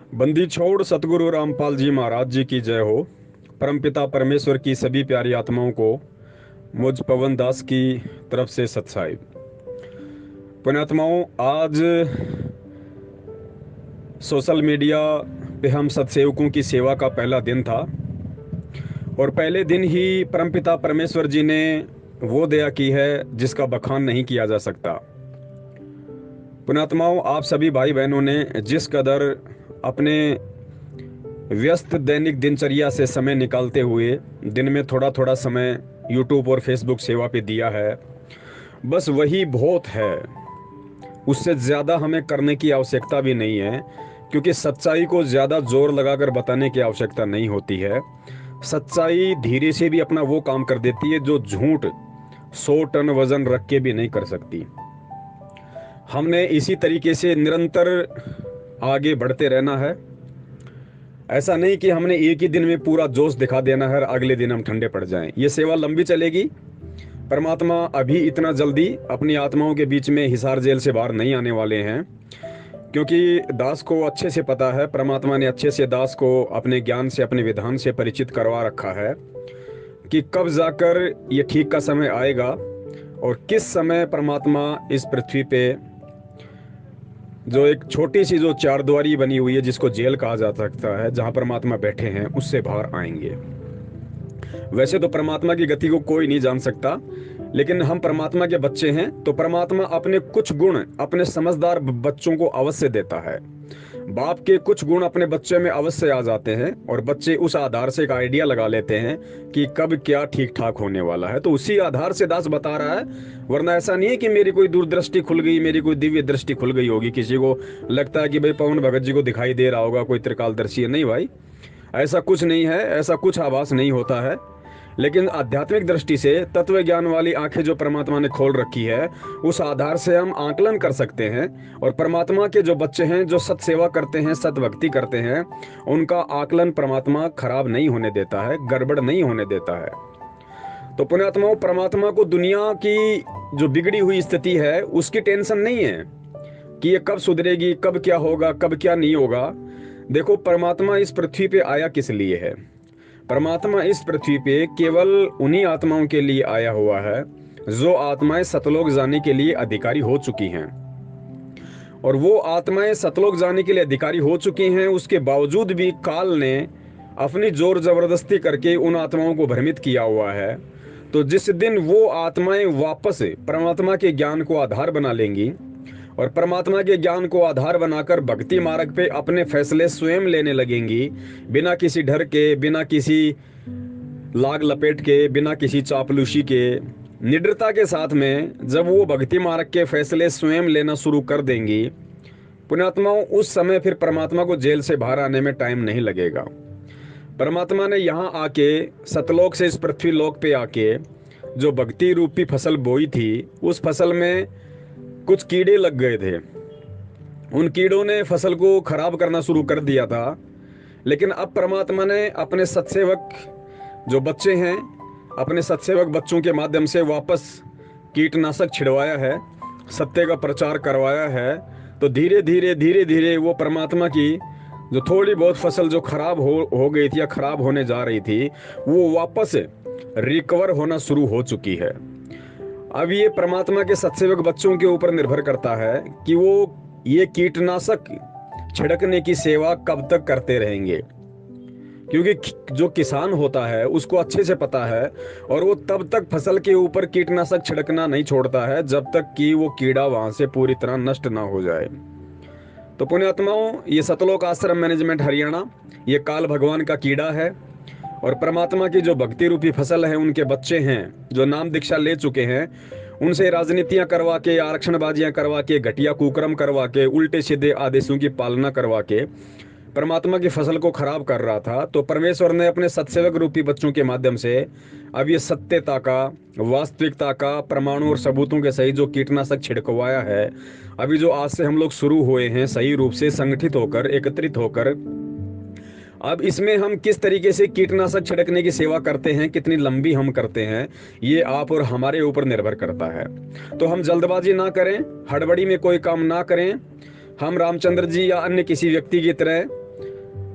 बंदी छोड़ सतगुरु रामपाल जी महाराज जी की जय हो। परमपिता परमेश्वर की सभी प्यारी आत्माओं को मुझ पवन दास की तरफ से सत साहिब। पुण्यात्माओं, आज सोशल मीडिया पे हम सत्सेवकों की सेवा का पहला दिन था और पहले दिन ही परमपिता परमेश्वर जी ने वो दया की है जिसका बखान नहीं किया जा सकता। पुण्यात्माओं, आप सभी भाई बहनों ने जिस कदर अपने व्यस्त दैनिक दिनचर्या से समय निकालते हुए दिन में थोड़ा थोड़ा समय यूट्यूब और फेसबुक सेवा पे दिया है, बस वही बहुत है। उससे ज़्यादा हमें करने की आवश्यकता भी नहीं है, क्योंकि सच्चाई को ज़्यादा जोर लगाकर बताने की आवश्यकता नहीं होती है। सच्चाई धीरे से भी अपना वो काम कर देती है जो झूठ 100 टन वजन रख के भी नहीं कर सकती। हमने इसी तरीके से निरंतर आगे बढ़ते रहना है। ऐसा नहीं कि हमने एक ही दिन में पूरा जोश दिखा देना है और अगले दिन हम ठंडे पड़ जाएं। ये सेवा लंबी चलेगी। परमात्मा अभी इतना जल्दी अपनी आत्माओं के बीच में हिसार जेल से बाहर नहीं आने वाले हैं, क्योंकि दास को अच्छे से पता है, परमात्मा ने अच्छे से दास को अपने ज्ञान से, अपने विधान से परिचित करवा रखा है कि कब जाकर ये ठीक का समय आएगा और किस समय परमात्मा इस पृथ्वी पे जो एक छोटी सी जो चारद्वारी बनी हुई है, जिसको जेल कहा जा सकता है, जहां परमात्मा बैठे हैं, उससे बाहर आएंगे। वैसे तो परमात्मा की गति को कोई नहीं जान सकता, लेकिन हम परमात्मा के बच्चे हैं तो परमात्मा अपने कुछ गुण अपने समझदार बच्चों को अवश्य देता है। बाप के कुछ गुण अपने बच्चे में अवश्य आ जाते हैं और बच्चे उस आधार से एक आइडिया लगा लेते हैं कि कब क्या ठीक ठाक होने वाला है। तो उसी आधार से दास बता रहा है, वरना ऐसा नहीं है कि मेरी कोई दूरदृष्टि खुल गई, मेरी कोई दिव्य दृष्टि खुल गई होगी। किसी को लगता है कि भाई पवन भगत जी को दिखाई दे रहा होगा, कोई त्रिकालदर्शी है। नहीं भाई, ऐसा कुछ नहीं है, ऐसा कुछ आभास नहीं होता है। लेकिन आध्यात्मिक दृष्टि से तत्व ज्ञान वाली आंखें जो परमात्मा ने खोल रखी है, उस आधार से हम आकलन कर सकते हैं। और परमात्मा के जो बच्चे हैं, जो सत सेवा करते हैं, सत भक्ति करते हैं, उनका आकलन परमात्मा खराब नहीं होने देता है, गड़बड़ नहीं होने देता है। तो पुण्यात्माओं, परमात्मा को दुनिया की जो बिगड़ी हुई स्थिति है उसकी टेंशन नहीं है कि ये कब सुधरेगी, कब क्या होगा, कब क्या नहीं होगा। देखो, परमात्मा इस पृथ्वी पे आया किस लिए है? परमात्मा इस पृथ्वी पे केवल उन्हीं आत्माओं के लिए आया हुआ है जो आत्माएं सतलोक जाने के लिए अधिकारी हो चुकी हैं। और वो आत्माएं सतलोक जाने के लिए अधिकारी हो चुकी हैं, उसके बावजूद भी काल ने अपनी जोर जबरदस्ती करके उन आत्माओं को भ्रमित किया हुआ है। तो जिस दिन वो आत्माएं वापस परमात्मा के ज्ञान को आधार बना लेंगी और परमात्मा के ज्ञान को आधार बनाकर भक्ति मार्ग पे अपने फैसले स्वयं लेने लगेंगी, बिना किसी डर के, बिना किसी लाग लपेट के, बिना किसी चापलूसी के, निडरता के साथ में जब वो भक्ति मार्ग के फैसले स्वयं लेना शुरू कर देंगी, पुण्यात्माओं, उस समय फिर परमात्मा को जेल से बाहर आने में टाइम नहीं लगेगा। परमात्मा ने यहाँ आके सतलोक से इस पृथ्वी लोक पे आके जो भक्ति रूपी फसल बोई थी, उस फसल में कुछ कीड़े लग गए थे। उन कीड़ों ने फसल को खराब करना शुरू कर दिया था। लेकिन अब परमात्मा ने अपने सत्सेवक जो बच्चे हैं, अपने सत्सेवक बच्चों के माध्यम से वापस कीटनाशक छिड़वाया है, सत्य का प्रचार करवाया है। तो धीरे धीरे वो परमात्मा की जो थोड़ी बहुत फसल जो खराब हो गई थी या खराब होने जा रही थी, वो वापस रिकवर होना शुरू हो चुकी है। अब ये परमात्मा के सत्सेवक बच्चों के ऊपर निर्भर करता है कि वो ये कीटनाशक छिड़कने की सेवा कब तक करते रहेंगे, क्योंकि जो किसान होता है उसको अच्छे से पता है और वो तब तक फसल के ऊपर कीटनाशक छिड़कना नहीं छोड़ता है जब तक कि वो कीड़ा वहां से पूरी तरह नष्ट ना हो जाए। तो पुण्यात्माओं, ये सतलोक आश्रम मैनेजमेंट हरियाणा ये काल भगवान का कीड़ा है और परमात्मा की जो भक्ति रूपी फसल है, उनके बच्चे हैं जो नाम दीक्षा ले चुके हैं, उनसे राजनीतियां करवा के, आरक्षणबाजियां करवा के, घटिया कुकर्म करवा के, उल्टे सीधे आदेशों की पालना करवा के परमात्मा की फसल को खराब कर रहा था। तो परमेश्वर ने अपने सत्सेवक रूपी बच्चों के माध्यम से अब ये सत्यता का, वास्तविकता का, प्रमाणों और सबूतों के सही जो कीटनाशक छिड़कवाया है, अभी जो आज से हम लोग शुरू हुए हैं सही रूप से संगठित होकर, एकत्रित होकर, अब इसमें हम किस तरीके से कीटनाशक छिड़कने की सेवा करते हैं, कितनी लंबी हम करते हैं, ये आप और हमारे ऊपर निर्भर करता है। तो हम जल्दबाजी ना करें, हड़बड़ी में कोई काम ना करें। हम रामचंद्र जी या अन्य किसी व्यक्ति की तरह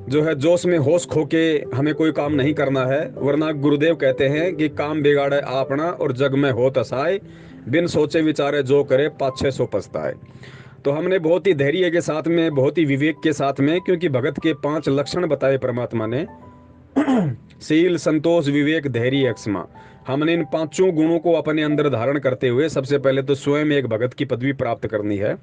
जो है जोश में होश खो के हमें कोई काम नहीं करना है, वरना गुरुदेव कहते हैं कि काम बिगाड़े आपना और जग में हो तसाए, बिन सोचे विचारे जो करे पाछे सो पछताए। तो हमने बहुत ही धैर्य के साथ में, बहुत ही विवेक के साथ में, क्योंकि भगत के 5 लक्षण बताए परमात्मा ने, शील, संतोष, विवेक, धैर्य, क्षमा। हमने इन 5 गुणों को अपने अंदर धारण करते हुए सबसे पहले तो स्वयं एक भगत की पदवी प्राप्त करनी है,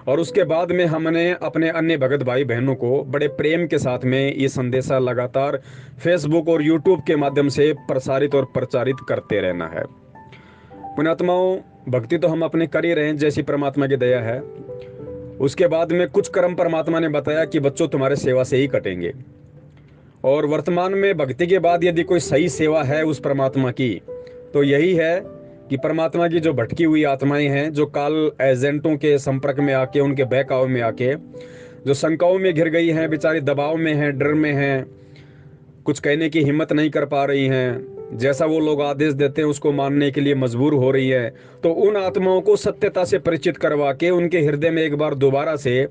और उसके बाद में हमने अपने अन्य भगत भाई बहनों को बड़े प्रेम के साथ में ये संदेशा लगातार फेसबुक और यूट्यूब के माध्यम से प्रसारित और प्रचारित करते रहना है। पुण्यात्माओं, भक्ति तो हम अपने कर ही रहे हैं जैसी परमात्मा की दया है। उसके बाद में कुछ कर्म परमात्मा ने बताया कि बच्चों तुम्हारे सेवा से ही कटेंगे। और वर्तमान में भक्ति के बाद यदि कोई सही सेवा है उस परमात्मा की, तो यही है कि परमात्मा की जो भटकी हुई आत्माएं हैं, जो काल एजेंटों के संपर्क में आके, उनके बहकाव में आके, जो शंकाओं में घिर गई हैं, बेचारी दबाव में हैं, डर में हैं, कुछ कहने की हिम्मत नहीं कर पा रही हैं, जैसा वो लोग आदेश देते हैं उसको मानने के लिए मजबूर हो रही है, तो उन आत्माओं को सत्यता से परिचित करवा के उनके हृदय में एक बार दोबारा से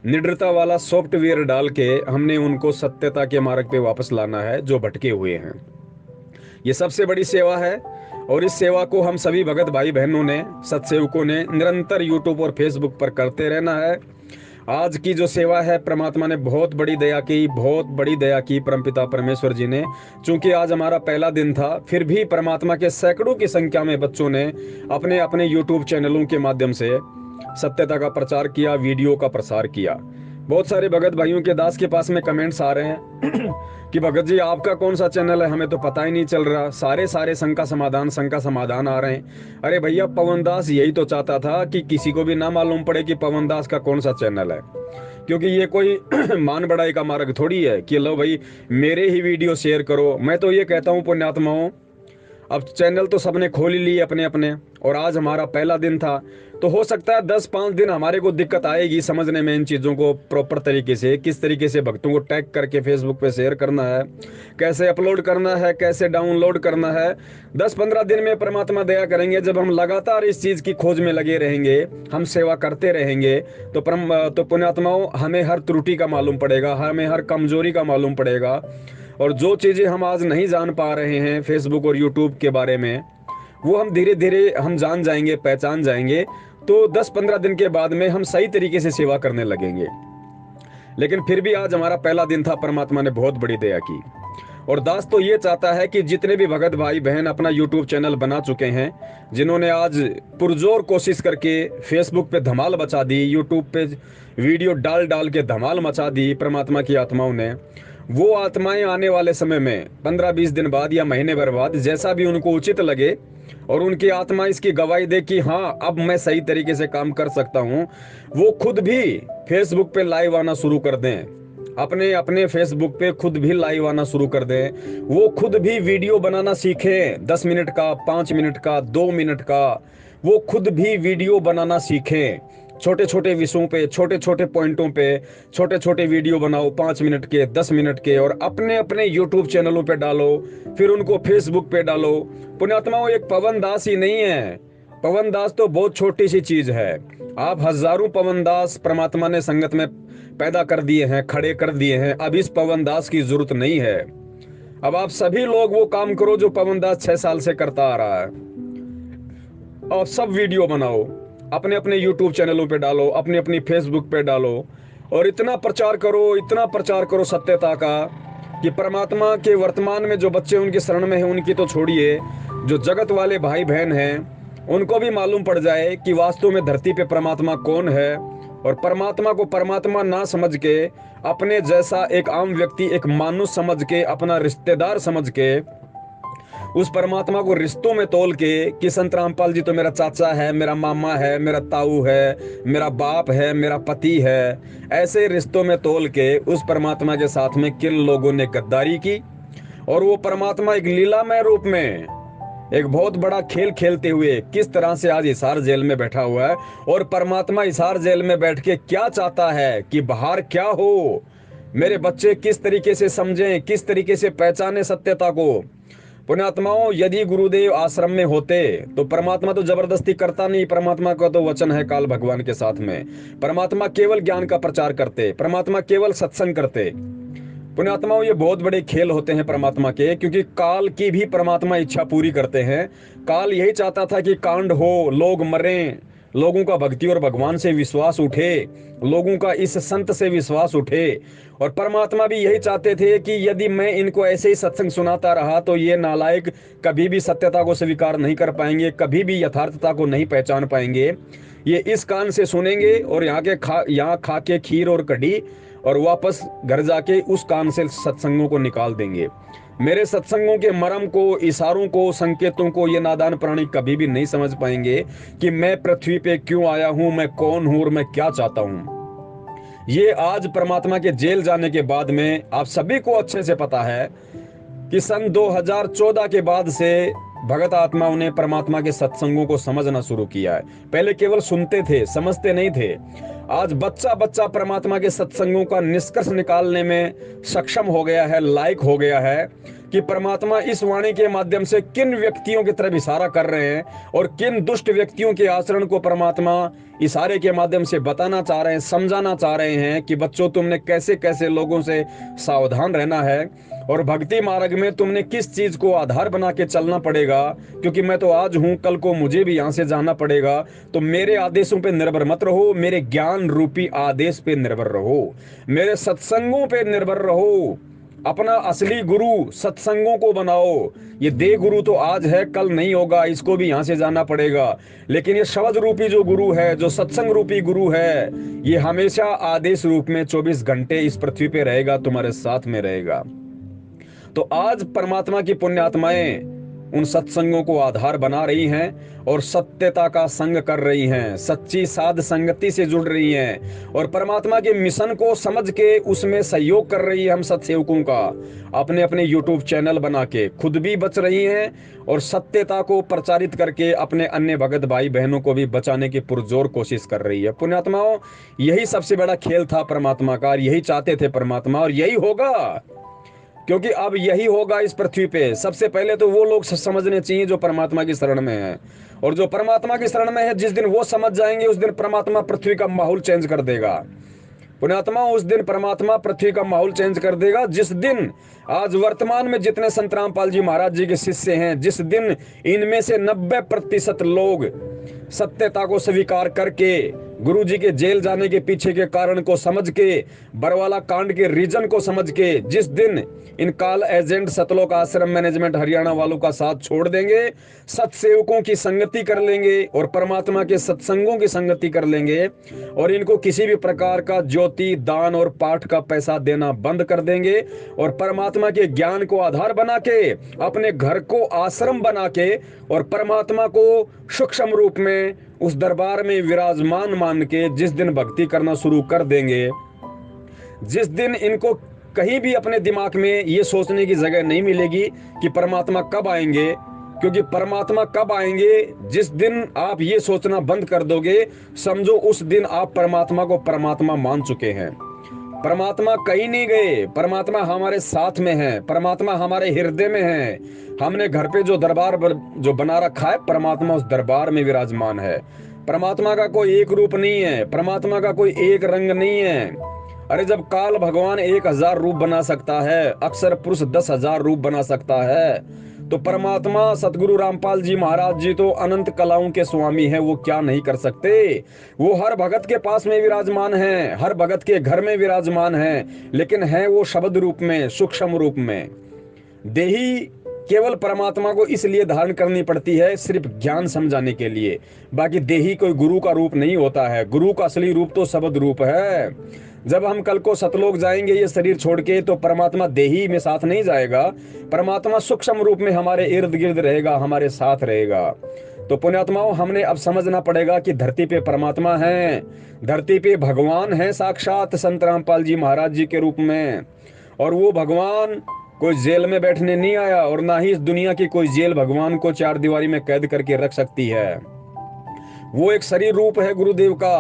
निडरता वाला सॉफ्टवेयर डाल के हमने उनको सत्यता के मार्ग पे वापस लाना है, जो भटके हुए हैं। ये सबसे बड़ी सेवा है, और इस सेवा को हम सभी भगत भाई बहनों ने, सत्सेवकों ने निरंतर यूट्यूब और फेसबुक पर करते रहना है। आज की जो सेवा है, परमात्मा ने बहुत बड़ी दया की, बहुत बड़ी दया की परमपिता परमेश्वर जी ने। चूंकि आज हमारा पहला दिन था, फिर भी परमात्मा के सैकड़ों की संख्या में बच्चों ने अपने अपने यूट्यूब चैनलों के माध्यम से सत्यता का प्रचार किया, वीडियो का प्रसार किया। बहुत सारे भगत भाइयों के दास के पास में कमेंट्स आ रहे हैं कि भगत जी आपका कौन सा चैनल है, हमें तो पता ही नहीं चल रहा, सारे शंका समाधान आ रहे हैं। अरे भैया, पवन दास यही तो चाहता था कि किसी को भी ना मालूम पड़े कि पवन दास का कौन सा चैनल है, क्योंकि ये कोई मान बढ़ाई का मार्ग थोड़ी है कि लो भाई मेरे ही वीडियो शेयर करो। मैं तो ये कहता हूँ पुण्यात्माओं, अब चैनल तो सबने खोल ही लिए अपने अपने, और आज हमारा पहला दिन था, तो हो सकता है 10-5 दिन हमारे को दिक्कत आएगी समझने में इन चीज़ों को प्रॉपर तरीके से, किस तरीके से भक्तों को टैग करके फेसबुक पे शेयर करना है, कैसे अपलोड करना है, कैसे डाउनलोड करना है। 10-15 दिन में परमात्मा दया करेंगे, जब हम लगातार इस चीज़ की खोज में लगे रहेंगे, हम सेवा करते रहेंगे, तो पुण्यात्माओं हमें हर त्रुटि का मालूम पड़ेगा, हमें हर कमजोरी का मालूम पड़ेगा, और जो चीज़ें हम आज नहीं जान पा रहे हैं फेसबुक और यूट्यूब के बारे में, वो हम धीरे धीरे हम जान जाएंगे, पहचान जाएंगे। तो 10-15 दिन के बाद में हम सही तरीके से सेवा करने लगेंगे। लेकिन फिर भी आज हमारा पहला दिन था, परमात्मा ने बहुत बड़ी दया की। और दास तो ये चाहता है कि जितने भी भगत भाई बहन अपना यूट्यूब चैनल बना चुके हैं, जिन्होंने आज पुरजोर कोशिश करके फेसबुक पे धमाल मचा दी, यूट्यूब पे वीडियो डाल डाल के धमाल मचा दी परमात्मा की आत्माओं ने, वो आत्माएं आने वाले समय में 15-20 दिन बाद या महीने भर बाद, जैसा भी उनको उचित लगे और उनकी आत्मा इसकी गवाही दे कि हाँ अब मैं सही तरीके से काम कर सकता हूँ, वो खुद भी फेसबुक पे लाइव आना शुरू कर दें। अपने अपने फेसबुक पे खुद भी लाइव आना शुरू कर दें। वो खुद भी वीडियो बनाना सीखें, 10 मिनट का, 5 मिनट का, 2 मिनट का, वो खुद भी वीडियो बनाना सीखें। छोटे छोटे विषयों पे, छोटे छोटे पॉइंटों पे छोटे छोटे वीडियो बनाओ, 5 मिनट के, 10 मिनट के, और अपने अपने यूट्यूब चैनलों पे डालो, फिर उनको फेसबुक पे डालो। पुण्यात्माओं, एक पवन दास ही नहीं है, पवन दास तो बहुत छोटी सी चीज है। आप हजारों पवन दास परमात्मा ने संगत में पैदा कर दिए हैं, खड़े कर दिए हैं। अब इस पवन दास की जरूरत नहीं है। अब आप सभी लोग वो काम करो जो पवन दास 6 साल से करता आ रहा है, और सब वीडियो बनाओ, अपने अपने यूट्यूब चैनलों पे डालो, अपनी अपनी फेसबुक पे डालो, और इतना प्रचार करो, इतना प्रचार करो सत्यता का कि परमात्मा के वर्तमान में जो बच्चे उनके शरण में हैं, उनकी तो छोड़िए, जो जगत वाले भाई बहन हैं उनको भी मालूम पड़ जाए कि वास्तव में धरती पे परमात्मा कौन है। और परमात्मा को परमात्मा ना समझ के, अपने जैसा एक आम व्यक्ति, एक मानुष समझ के, अपना रिश्तेदार समझ के, उस परमात्मा को रिश्तों में तोल के कि संत रामपाल जी तो मेरा चाचा है, मेरा मामा है, मेरा ताऊ है, मेरा बाप है, मेरा पति है, ऐसे रिश्तों में तोल के उस परमात्मा के साथ में किन लोगों ने गद्दारी की। और वो परमात्मा एक लीलामय रूप में एक बहुत बड़ा खेल खेलते हुए किस तरह से आज हिसार जेल में बैठा हुआ है। और परमात्मा हिसार जेल में बैठ के क्या चाहता है कि बाहर क्या हो, मेरे बच्चे किस तरीके से समझें, किस तरीके से पहचाने सत्यता को। पुण्यात्माओं, यदि गुरुदेव आश्रम में होते तो परमात्मा तो जबरदस्ती करता नहीं, परमात्मा का तो वचन है काल भगवान के साथ में। परमात्मा केवल ज्ञान का प्रचार करते, परमात्मा केवल सत्संग करते। पुण्यात्माओं, ये बहुत बड़े खेल होते हैं परमात्मा के, क्योंकि काल की भी परमात्मा इच्छा पूरी करते हैं। काल यही चाहता था कि कांड हो, लोग मरें, लोगों का भक्ति और भगवान से विश्वास उठे, लोगों का इस संत से विश्वास उठे। और परमात्मा भी यही चाहते थे कि यदि मैं इनको ऐसे ही सत्संग सुनाता रहा तो ये नालायक कभी भी सत्यता को स्वीकार नहीं कर पाएंगे, कभी भी यथार्थता को नहीं पहचान पाएंगे। ये इस कान से सुनेंगे और यहाँ खा के खीर और कढ़ी, और वापस घर जाके उस कान से सत्संगों को निकाल देंगे। मेरे सत्संगों के मर्म को, इशारों को, संकेतों को ये नादान प्राणी कभी भी नहीं समझ पाएंगे कि मैं पृथ्वी पे क्यों आया हूं, मैं कौन हूं और मैं क्या चाहता हूं। ये आज परमात्मा के जेल जाने के बाद में आप सभी को अच्छे से पता है कि सन 2014 के बाद से भगत आत्माओं ने परमात्मा के सत्संगों को समझना शुरू किया है। पहले केवल सुनते थे, समझते नहीं थे। आज बच्चा बच्चा परमात्मा के सत्संगों का निष्कर्ष निकालने में सक्षम हो गया है, लायक हो गया है कि परमात्मा इस वाणी के माध्यम से किन व्यक्तियों की तरफ इशारा कर रहे हैं और किन दुष्ट व्यक्तियों के आचरण को परमात्मा इशारे के माध्यम से बताना चाह रहे हैं, समझाना चाह रहे हैं कि बच्चों, तुमने कैसे कैसे लोगों से सावधान रहना है और भक्ति मार्ग में तुमने किस चीज को आधार बना के चलना पड़ेगा, क्योंकि मैं तो आज हूं, कल को मुझे भी यहां से जाना पड़ेगा। तो मेरे आदेशों पे निर्भर मत रहो, मेरे ज्ञान रूपी आदेश पे निर्भर रहो, मेरे सत्संगों पे निर्भर रहो। अपना असली गुरु सत्संगों को बनाओ। ये देह गुरु तो आज है, कल नहीं होगा, इसको भी यहां से जाना पड़ेगा। लेकिन ये शब्द रूपी जो गुरु है, जो सत्संग रूपी गुरु है, ये हमेशा आदेश रूप में 24 घंटे इस पृथ्वी पे रहेगा, तुम्हारे साथ में रहेगा। तो आज परमात्मा की पुण्यात्माएं उन सत्संगों को आधार बना रही हैं और सत्यता का संग कर रही हैं, सच्ची साध संगति से जुड़ रही हैं और परमात्मा के मिशन को समझ के उसमें सहयोग कर रही है। हम सत्सेवकों का अपने अपने YouTube चैनल बना के खुद भी बच रही हैं और सत्यता को प्रचारित करके अपने अन्य भगत भाई बहनों को भी बचाने की पुरजोर कोशिश कर रही है। पुण्यात्माओं, यही सबसे बड़ा खेल था परमात्मा का, यही चाहते थे परमात्मा, और यही होगा, क्योंकि अब यही होगा इस पृथ्वी पे। सबसे पहले तो वो लोग समझने चाहिए जो परमात्मा की शरण में है, और जो परमात्मा की शरण में है, जिस दिन वो समझ जाएंगे उस दिन परमात्मा पृथ्वी का माहौल चेंज कर देगा। पुण्यात्मा, उस दिन परमात्मा पृथ्वी का माहौल चेंज कर देगा जिस दिन आज वर्तमान में जितने संत रामपाल जी महाराज जी के शिष्य हैं, जिस दिन इनमें से 90% लोग सत्यता को स्वीकार करके गुरु जी के जेल जाने के पीछे के कारण को समझ के, बरवाला कांड के रीजन को समझ के, जिस दिन इन काल एजेंट सतलोक आश्रम मैनेजमेंट हरियाणा वालों का साथ छोड़ देंगे, सत्सेवकों की संगति कर लेंगे और परमात्मा के सत्संगों की संगति कर लेंगे और इनको किसी भी प्रकार का ज्योति दान और पाठ का पैसा देना बंद कर देंगे और परमात्मा के ज्ञान को आधार बना के, अपने घर को आश्रम बना के और परमात्मा को सूक्ष्म रूप में उस दरबार में विराजमान मान के जिस दिन भक्ति करना शुरू कर देंगे, जिस दिन इनको कहीं भी अपने दिमाग में ये सोचने की जगह नहीं मिलेगी कि परमात्मा कब आएंगे, क्योंकि परमात्मा कब आएंगे, जिस दिन आप ये सोचना बंद कर दोगे, समझो उस दिन आप परमात्मा को परमात्मा मान चुके हैं। परमात्मा कहीं नहीं गए, परमात्मा हमारे साथ में है, परमात्मा हमारे हृदय में है। हमने घर पे जो दरबार जो बना रखा है, परमात्मा उस दरबार में विराजमान है। परमात्मा का कोई एक रूप नहीं है, परमात्मा का कोई एक रंग नहीं है। अरे जब काल भगवान 1000 रूप बना सकता है, अक्षर पुरुष 10,000 रूप बना सकता है, तो परमात्मा सतगुरु रामपाल जी महाराज जी तो अनंत कलाओं के स्वामी हैं, वो क्या नहीं कर सकते। वो हर भगत के पास में विराजमान हैं, हर भगत के घर में विराजमान हैं, लेकिन है वो शब्द रूप में, सूक्ष्म रूप में। देही केवल परमात्मा को इसलिए धारण करनी पड़ती है सिर्फ ज्ञान समझाने के लिए, बाकी देही कोई गुरु का रूप नहीं होता है। गुरु का असली रूप तो शब्द रूप है। जब हम कल को सतलोक जाएंगे ये शरीर छोड़ के, तो परमात्मा देही में साथ नहीं जाएगा, परमात्मा सूक्ष्म रूप में हमारे इर्द गिर्द रहेगा, हमारे साथ रहेगा। तो पुण्यात्माओं, हमने अब समझना पड़ेगा कि धरती पे परमात्मा है, धरती पे भगवान है साक्षात संत रामपाल जी महाराज जी के रूप में, और वो भगवान कोई जेल में बैठने नहीं आया और ना ही इस दुनिया की कोई जेल भगवान को 4 दीवारी में कैद करके रख सकती है। वो एक शरीर रूप है गुरुदेव का,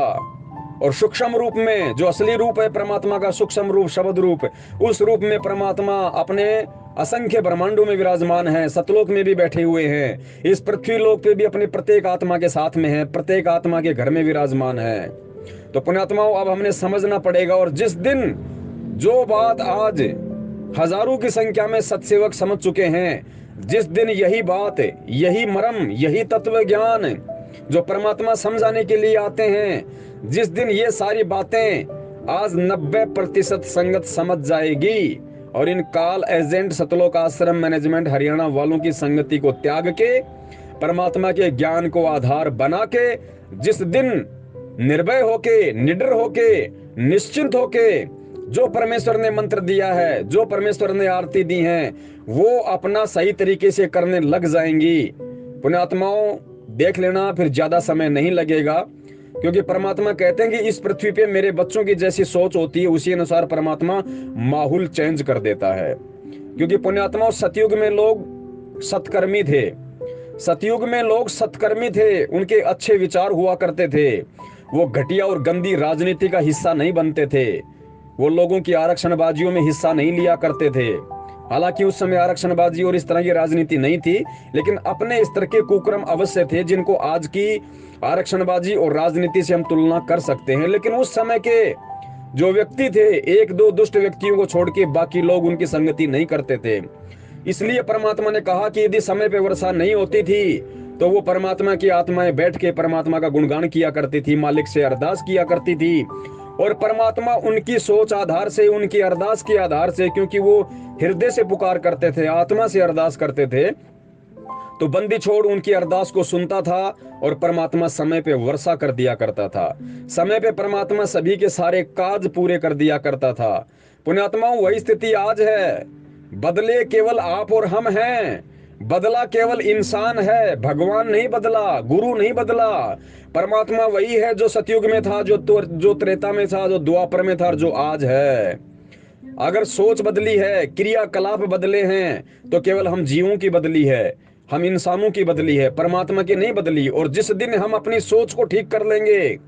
और सूक्ष्म रूप में जो असली रूप है परमात्मा का, सूक्ष्म रूप शब्द रूप, उस रूप में परमात्मा अपने असंख्य ब्रह्मांडों में विराजमान है, सतलोक में भी बैठे हुए हैं, इस पृथ्वी लोक पे भी अपने प्रत्येक आत्मा के साथ में है, प्रत्येक आत्मा के घर में विराजमान है। तो पुण्यात्माओं, अब हमने समझना पड़ेगा। और जिस दिन जो बात आज हजारों की संख्या में सत्सेवक समझ चुके हैं। जिस दिन यही बात, यही मर्म, यही तत्व ज्ञान जो परमात्मा समझाने के लिए आते हैं, जिस दिन ये सारी बातें आज 90% संगत समझ जाएगी और इन काल एजेंट सतलोक आश्रम मैनेजमेंट हरियाणा वालों की संगति को त्याग के परमात्मा के ज्ञान को आधार बना के जिस दिन निर्भय होके, निडर होके, निश्चिंत होके जो परमेश्वर ने मंत्र दिया है, जो परमेश्वर ने आरती दी है, वो अपना सही तरीके से करने लग जाएंगी। पुण्यात्माओं देख लेना, फिर ज्यादा समय नहीं लगेगा, क्योंकि परमात्मा कहते हैं कि इस पृथ्वी पे मेरे बच्चों की जैसी सोच होती है उसी अनुसार परमात्मा माहौल चेंज कर देता है। क्योंकि पुण्यात्माओं सतयुग में लोग सत्कर्मी थे, सतयुग में लोग सत्कर्मी थे, उनके अच्छे विचार हुआ करते थे, वो घटिया और गंदी राजनीति का हिस्सा नहीं बनते थे, वो लोगों की आरक्षणबाजियों में हिस्सा नहीं लिया करते थे। हालांकि उस समय आरक्षणबाजी और इस तरह की राजनीति नहीं थी, लेकिन अपने स्तर के कुकर्म अवश्य थे जिनको आज की आरक्षणबाजी और राजनीति से हम तुलना कर सकते हैं। लेकिन उस समय के जो व्यक्ति थे, एक दो दुष्ट व्यक्तियों को छोड़ के बाकी लोग उनकी संगति नहीं करते थे। इसलिए परमात्मा ने कहा कि यदि समय पे वर्षा नहीं होती थी तो वो परमात्मा की आत्माएं बैठ के परमात्मा का गुणगान किया करती थी, मालिक से अरदास किया करती थी, और परमात्मा उनकी सोच आधार से, उनकी अरदास के आधार से, क्योंकि वो हृदय से पुकार करते थे, आत्मा से अरदास करते थे, तो बंदी छोड़ उनकी अरदास को सुनता था और परमात्मा समय पे वर्षा कर दिया करता था। समय पे परमात्मा सभी के सारे काज पूरे कर दिया करता था। पुण्यात्माओं वही स्थिति आज है। बदले केवल आप और हम हैं, बदला केवल इंसान है, भगवान नहीं बदला, गुरु नहीं बदला। परमात्मा वही है जो सतयुग में था, जो त्रेता में था, जो द्वापर में था और जो आज है। अगर सोच बदली है, क्रियाकलाप बदले हैं, तो केवल हम जीवों की बदली है, हम इंसानों की बदली है, परमात्मा की नहीं बदली। और जिस दिन हम अपनी सोच को ठीक कर लेंगे,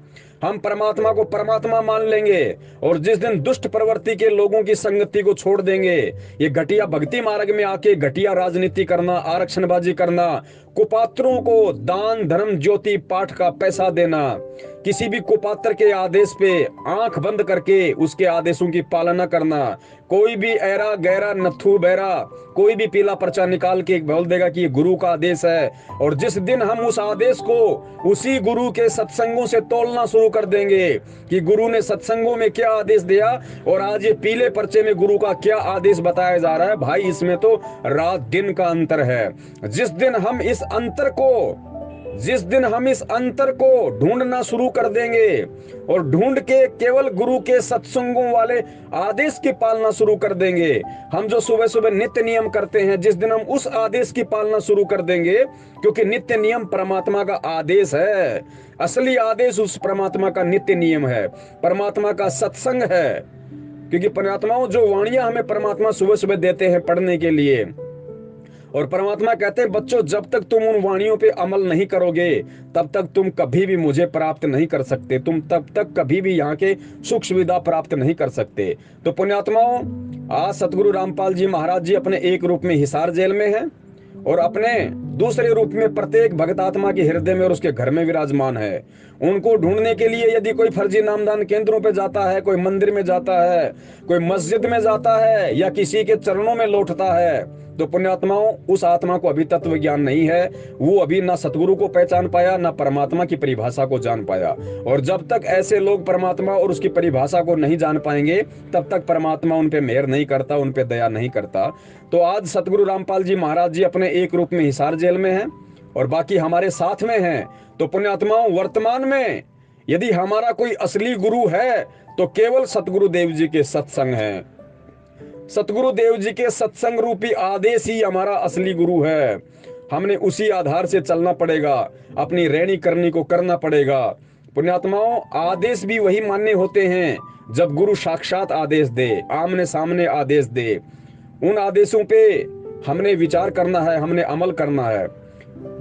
हम परमात्मा को परमात्मा मान लेंगे, और जिस दिन दुष्ट प्रवृत्ति के लोगों की संगति को छोड़ देंगे, ये घटिया भक्ति मार्ग में आके घटिया राजनीति करना, आरक्षणबाजी करना, कुपात्रों को दान धर्म ज्योति पाठ का पैसा देना, किसी भी कुपात्र के आदेश पे आंख बंद करके उसके आदेशों की पालना करना, कोई भी ऐरा गैरा नथु बैरा कोई भी पीला पर्चा निकाल के बोल देगा कि ये गुरु का आदेश है, और जिस दिन हम उस आदेश को उसी गुरु के सत्संगों से तोलना शुरू कर देंगे कि गुरु ने सत्संगों में क्या आदेश दिया और आज ये पीले पर्चे में गुरु का क्या आदेश बताया जा रहा है, भाई इसमें तो रात दिन का अंतर है। जिस दिन हम इस अंतर को ढूंढना शुरू कर देंगे और ढूंढ के केवल गुरु के सत्संगों वाले आदेश की पालना शुरू कर देंगे, हम जो सुबह सुबह नित्य नियम करते हैं, जिस दिन हम उस आदेश की पालना शुरू कर देंगे, क्योंकि नित्य नियम परमात्मा का आदेश है, असली आदेश उस परमात्मा का नित्य नियम है, परमात्मा का सत्संग है। क्योंकि परमात्माओं जो वाणियां हमें परमात्मा सुबह सुबह देते हैं पढ़ने के लिए, और परमात्मा कहते हैं बच्चों जब तक तुम उन वाणियों पे अमल नहीं करोगे तब तक तुम कभी भी मुझे प्राप्त नहीं कर सकते, तुम तब तक कभी भी यहाँ के सुख सुविधा प्राप्त नहीं कर सकते। तो पुण्यात्माओं आज सतगुरु रामपाल जी महाराज जी अपने एक रूप में हिसार जेल में हैं और अपने दूसरे रूप में प्रत्येक भगत आत्मा के हृदय में और उसके घर में विराजमान है। उनको ढूंढने के लिए यदि कोई फर्जी नामदान केंद्रों पे जाता है, कोई मंदिर में जाता है, कोई मस्जिद में जाता है या किसी के चरणों में लौटता है, तो पुण्यात्माओं उस आत्मा को अभी तत्व ज्ञान नहीं है, वो अभी ना सतगुरु को पहचान पाया ना परमात्मा की परिभाषा को जान पाया। और जब तक ऐसे लोग परमात्मा और उसकी परिभाषा को नहीं जान पाएंगे तब तक परमात्मा उन पे मेहर नहीं करता, उन पे दया नहीं करता। तो आज सतगुरु रामपाल जी महाराज जी अपने एक रूप में हिसार जेल में हैं और बाकी हमारे साथ में हैं। तो पुण्यात्माओं वर्तमान में यदि हमारा कोई असली गुरु है तो केवल सतगुरु देव जी के सत्संग है। सतगुरु देव जी के सत्संग रूपी आदेश ही हमारा असली गुरु है। हमने उसी आधार से चलना पड़ेगा, अपनी रहनी करनी को करना पड़ेगा। पुण्यात्माओं आदेश भी वही मान्य होते हैं जब गुरु साक्षात आदेश दे, आमने सामने आदेश दे। उन आदेशों पे हमने विचार करना है, हमने अमल करना है।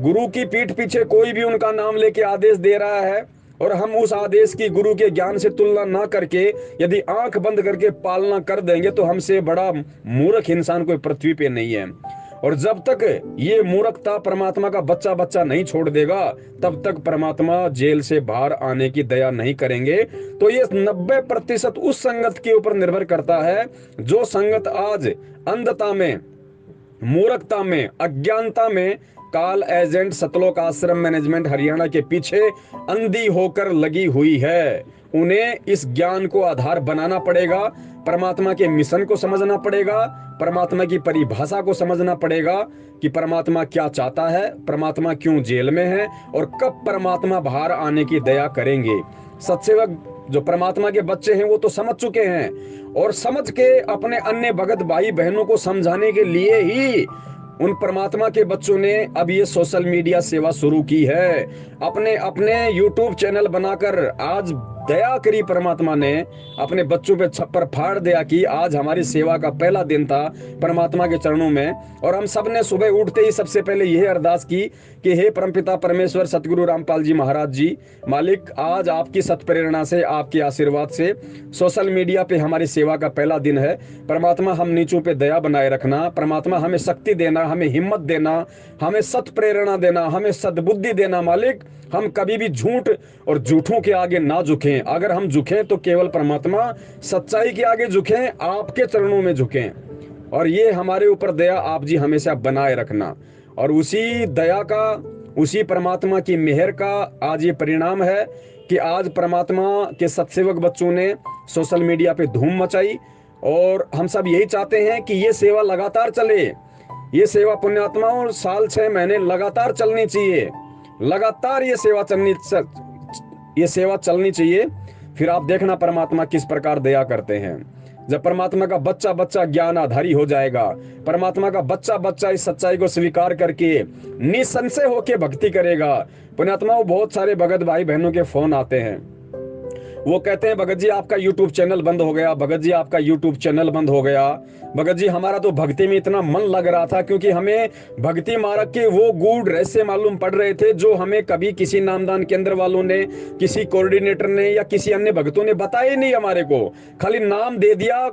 गुरु की पीठ पीछे कोई भी उनका नाम लेके आदेश दे रहा है और हम उस आदेश की गुरु के ज्ञान से तुलना ना करके यदि आंख बंद करके पालना कर देंगे तो हमसे बड़ा मूर्ख इंसान कोई पृथ्वी पे नहीं है। और जब तक ये मूर्खता परमात्मा का बच्चा बच्चा नहीं छोड़ देगा, तब तक परमात्मा जेल से बाहर आने की दया नहीं करेंगे। तो ये 90% उस संगत के ऊपर निर्भर करता है जो संगत आज अंधता में, मूर्खता में, अज्ञानता में काल एजेंट सतलोक आश्रम मैनेजमेंट हरियाणा के पीछे अंधी होकर लगी हुई है। उन्हें इस ज्ञान को आधार बनाना पड़ेगा, परमात्मा के मिशन को समझना पड़ेगा, परमात्मा की परिभाषा को समझना पड़ेगा कि परमात्मा क्या चाहता है, परमात्मा क्यों जेल में है और कब परमात्मा बाहर आने की दया करेंगे। सत्सेवक जो परमात्मा के बच्चे हैं वो तो समझ चुके हैं, और समझ के अपने अन्य भगत भाई बहनों को समझाने के लिए ही उन परमात्मा के बच्चों ने अब ये सोशल मीडिया सेवा शुरू की है। अपने अपने यूट्यूब चैनल बनाकर आज दया करी परमात्मा ने, अपने बच्चों पे छप्पर फाड़ दिया कि आज हमारी सेवा का पहला दिन था परमात्मा के चरणों में। और हम सब ने सुबह उठते ही सबसे पहले यह अरदास की कि हे परमपिता परमेश्वर सतगुरु रामपाल जी महाराज जी, मालिक आज आपकी सत्प्रेरणा से, आपके आशीर्वाद से सोशल मीडिया पे हमारी सेवा का पहला दिन है। परमात्मा हम नीचों पे दया बनाए रखना, परमात्मा हमें शक्ति देना, हमें हिम्मत देना, हमें सत्प्रेरणा देना, हमें सद्बुद्धि देना। मालिक हम कभी भी झूठ और झूठों के आगे ना झुकें, अगर हम झुकें तो केवल परमात्मा सच्चाई के आगे झुकें, आपके चरणों में झुकें। और ये हमारे ऊपर दया आप जी हमेशा बनाए रखना। और उसी दया का, उसी परमात्मा की मेहर का आज ये परिणाम है कि आज परमात्मा के सत्सेवक बच्चों ने सोशल मीडिया पे धूम मचाई। और हम सब यही चाहते हैं कि ये सेवा लगातार चले, ये सेवा पुण्यात्माओं साल 6 महीने लगातार चलनी चाहिए, लगातार ये सेवा चलनी चाहिए। फिर आप देखना परमात्मा किस प्रकार दया करते हैं। जब परमात्मा का बच्चा बच्चा ज्ञान आधारी हो जाएगा, परमात्मा का बच्चा बच्चा इस सच्चाई को स्वीकार करके निसंशय होके भक्ति करेगा। पुण्यात्माओं बहुत सारे भगत भाई बहनों के फोन आते हैं, वो कहते हैं भगत जी आपका यूट्यूब चैनल बंद हो गया, भगत जी आपका यूट्यूब चैनल बंद हो गया, भगत जी हमारा तो भक्ति में इतना मन लग रहा था, क्योंकि हमें भक्ति मार्ग के वो गूढ़ रहस्य मालूम पड़ रहे थे जो हमें कभी किसी नामदान केंद्र वालों ने, किसी कोऑर्डिनेटर ने या किसी अन्य भक्तों ने बताए नहीं हमारे को। खाली नाम दे दिया,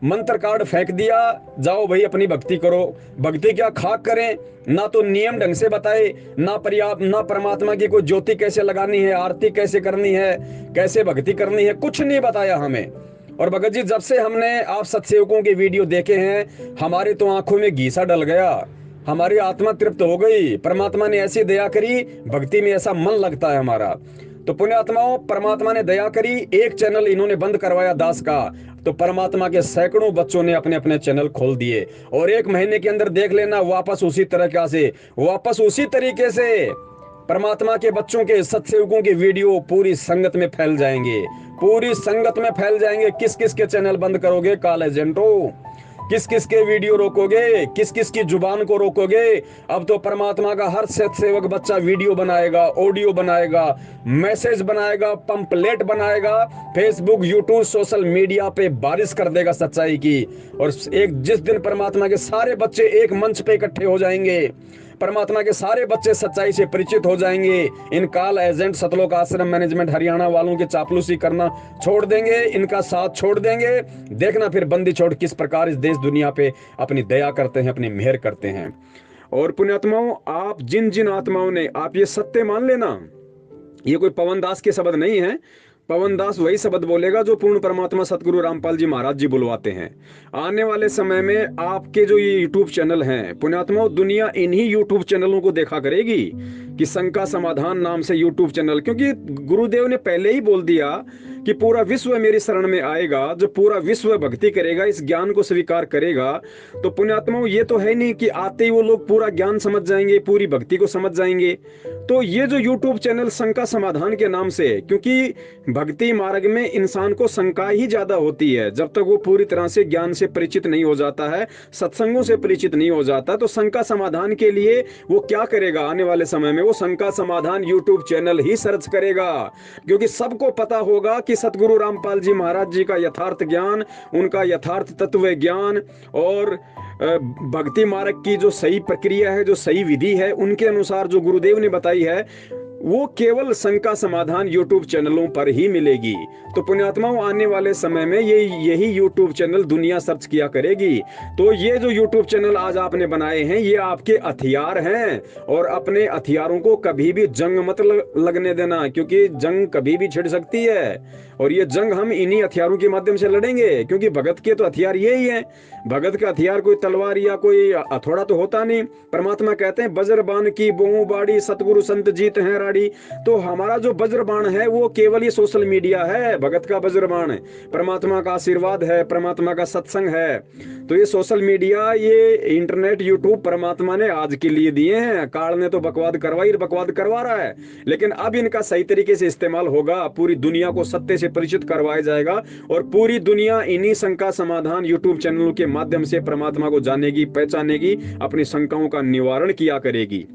मंत्र कार्ड फेंक दिया, जाओ भाई अपनी भक्ति करो। भक्ति क्या खाक करें, ना तो नियम ढंग से बताए, ना पर्याप्त, ना परमात्मा की कोई ज्योति कैसे लगानी है, आरती कैसे करनी है, कैसे भक्ति करनी है, कुछ नहीं बताया हमें। और भगत जी जब से हमने आप सत्सेवकों के वीडियो देखे हैं, हमारे तो आंखों में घीसा डल गया, हमारी आत्मा तृप्त हो गई। परमात्मा ने ऐसी दया करी, भक्ति में ऐसा मन लगता है हमारा। तो पुण्यात्माओं परमात्मा ने दया करी, एक चैनल इन्होंने बंद करवाया दास का, तो परमात्मा के सैकड़ों बच्चों ने अपने अपने चैनल खोल दिए। और 1 महीने के अंदर देख लेना वापस उसी तरीके से, वापस उसी तरीके से परमात्मा के बच्चों के सत्सेवकों के वीडियो पूरी संगत में फैल जाएंगे, पूरी संगत में फैल जाएंगे। किस किस के चैनल बंद करोगे काल एजेंटो, किस किस के वीडियो रोकोगे, किस किस की जुबान को रोकोगे। अब तो परमात्मा का हर सत्सेवक बच्चा वीडियो बनाएगा, ऑडियो बनाएगा, मैसेज बनाएगा, पंपलेट बनाएगा, फेसबुक यूट्यूब सोशल मीडिया पे बारिश कर देगा सच्चाई की। और एक जिस दिन परमात्मा के सारे बच्चे एक मंच पे इकट्ठे हो जाएंगे, परमात्मा के सारे बच्चे सच्चाई से परिचित हो जाएंगे, इन काल एजेंट सतलोक आश्रम मैनेजमेंट हरियाणा वालों की चापलूसी करना छोड़ देंगे, इनका साथ छोड़ देंगे। देखना फिर बंदी छोड़ किस प्रकार इस देश दुनिया पे अपनी दया करते हैं, अपनी मेहर करते हैं। और पुण्यात्माओं आप जिन जिन आत्माओं ने, आप ये सत्य मान लेना, ये कोई पवन दास के शब्द नहीं है। पवन दास वही शब्द बोलेगा जो पूर्ण परमात्मा सतगुरु रामपाल जी महाराज जी बुलवाते हैं। आने वाले समय में आपके जो ये यूट्यूब चैनल हैं, पुण्यात्माओं दुनिया इन्हीं यूट्यूब चैनलों को देखा करेगी कि शंका समाधान नाम से यूट्यूब चैनल, क्योंकि गुरुदेव ने पहले ही बोल दिया कि पूरा विश्व मेरी शरण में आएगा, जो पूरा विश्व भक्ति करेगा, इस ज्ञान को स्वीकार करेगा। तो पुण्यात्माओं ये तो है नहीं कि आते ही वो लोग पूरा ज्ञान समझ जाएंगे, पूरी भक्ति को समझ जाएंगे। तो ये जो यूट्यूब चैनल शंका समाधान के नाम से, क्योंकि भक्ति मार्ग में इंसान को शंका ही ज्यादा होती है जब तक वो पूरी तरह से ज्ञान से परिचित नहीं हो जाता है, सत्संगों से परिचित नहीं हो जाता। तो शंका समाधान के लिए वो क्या करेगा, आने वाले समय में वो शंका समाधान यूट्यूब चैनल ही सर्च करेगा, क्योंकि सबको पता होगा कि सतगुरु रामपाल जी महाराज जी का यथार्थ ज्ञान, उनका यथार्थ तत्व ज्ञान और भक्ति मार्ग की जो सही प्रक्रिया है, जो सही विधि है, उनके अनुसार जो गुरुदेव ने बताई है, वो केवल शंका समाधान यूट्यूब चैनलों पर ही मिलेगी। तो पुण्यात्माओं, आने वाले समय में यही यूट्यूब चैनल दुनिया सर्च किया करेगी। तो ये जो यूट्यूब चैनल आज आपने बनाए हैं, ये आपके हथियार हैं, और अपने हथियारों को कभी भी जंग मत लगने देना, क्योंकि जंग कभी भी छिड़ सकती है। और ये जंग हम इन्हीं हथियारों के माध्यम से लड़ेंगे, क्योंकि भगत के तो हथियार यही है। भगत का हथियार कोई तलवार या कोई हथौड़ा तो होता नहीं। परमात्मा कहते हैं वज्रबाण की बोऊ बाड़ी, सतगुरु संत जीत हैं राड़ी। तो हमारा जो वज्रबाण है वो केवल ये सोशल मीडिया है, भगत का वज्रबाण। परमात्मा का आशीर्वाद है, परमात्मा का सत्संग है। तो ये सोशल मीडिया, ये इंटरनेट, यूट्यूब परमात्मा ने आज के लिए दिए हैं। काल ने तो बकवाद करवा रहा है, लेकिन अब इनका सही तरीके से इस्तेमाल होगा, पूरी दुनिया को सत्य से परिचित करवाया जाएगा, और पूरी दुनिया इन्हीं शंका समाधान यूट्यूब चैनलों के माध्यम से परमात्मा को जानेगी, पहचानेगी, अपनी शंकाओं का निवारण किया करेगी।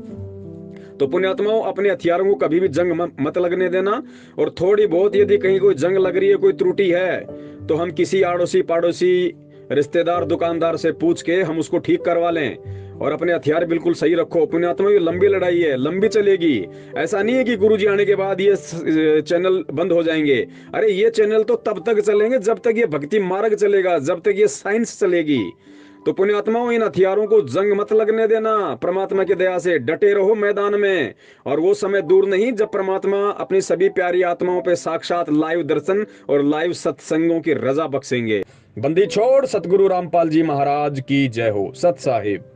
तो पुण्यात्माओं, अपने हथियारों को कभी भी जंग मत लगने देना। और थोड़ी बहुत यदि कहीं कोई जंग लग रही है, कोई त्रुटि है, तो हम किसी आड़ोसी पाड़ोसी, रिश्तेदार, दुकानदार से पूछ के हम उसको ठीक करवा लें। और अपने हथियार बिल्कुल सही रखो। पुण्यात्मा, ये लंबी लड़ाई है, लंबी चलेगी। ऐसा नहीं है कि गुरुजी आने के बाद ये चैनल बंद हो जाएंगे। अरे ये चैनल तो तब तक चलेंगे जब तक ये भक्ति मार्ग चलेगा, जब तक ये साइंस चलेगी। तो पुण्यात्माओं, इन हथियारों को जंग मत लगने देना। परमात्मा की दया से डटे रहो मैदान में। और वो समय दूर नहीं जब परमात्मा अपनी सभी प्यारी आत्माओं पे साक्षात लाइव दर्शन और लाइव सत्संगों की रजा बख्शेंगे। बंदी छोड़ सतगुरु रामपाल जी महाराज की जय हो। सत साहिब।